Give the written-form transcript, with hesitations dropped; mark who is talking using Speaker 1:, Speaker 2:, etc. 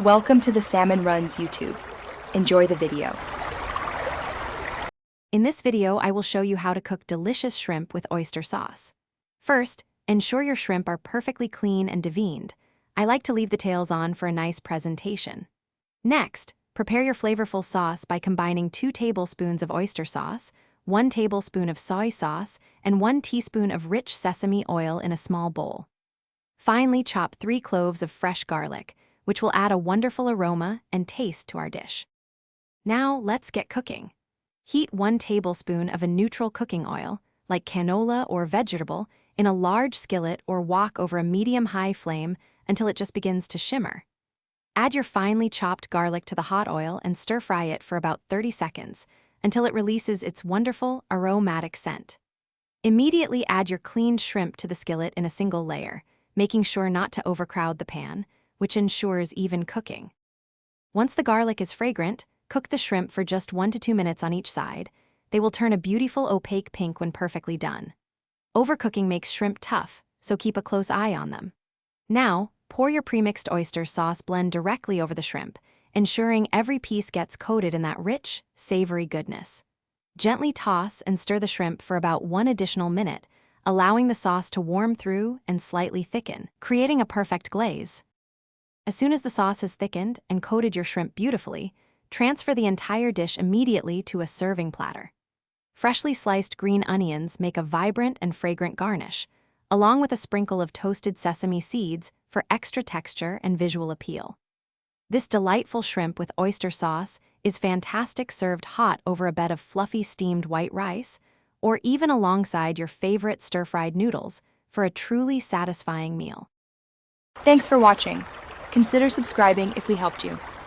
Speaker 1: Welcome to the Salmon Runs YouTube. Enjoy the video.
Speaker 2: In this video, I will show you how to cook delicious shrimp with oyster sauce. First, ensure your shrimp are perfectly clean and deveined. I like to leave the tails on for a nice presentation. Next, prepare your flavorful sauce by combining 2 tablespoons of oyster sauce, 1 tablespoon of soy sauce, and 1 teaspoon of rich sesame oil in a small bowl. Finally, chop 3 cloves of fresh garlic, which will add a wonderful aroma and taste to our dish. Now, let's get cooking. Heat 1 tablespoon of a neutral cooking oil, like canola or vegetable, in a large skillet or wok over a medium-high flame until it just begins to shimmer. Add your finely chopped garlic to the hot oil and stir-fry it for about 30 seconds until it releases its wonderful, aromatic scent. Immediately add your cleaned shrimp to the skillet in a single layer, making sure not to overcrowd the pan, which ensures even cooking. Once the garlic is fragrant, cook the shrimp for just 1 to 2 minutes on each side. They will turn a beautiful opaque pink when perfectly done. Overcooking makes shrimp tough, so keep a close eye on them. Now, pour your premixed oyster sauce blend directly over the shrimp, ensuring every piece gets coated in that rich, savory goodness. Gently toss and stir the shrimp for about 1 additional minute, allowing the sauce to warm through and slightly thicken, creating a perfect glaze. As soon as the sauce has thickened and coated your shrimp beautifully, transfer the entire dish immediately to a serving platter. Freshly sliced green onions make a vibrant and fragrant garnish, along with a sprinkle of toasted sesame seeds for extra texture and visual appeal. This delightful shrimp with oyster sauce is fantastic served hot over a bed of fluffy steamed white rice, or even alongside your favorite stir-fried noodles for a truly satisfying meal.
Speaker 1: Thanks for watching. Consider subscribing if we helped you.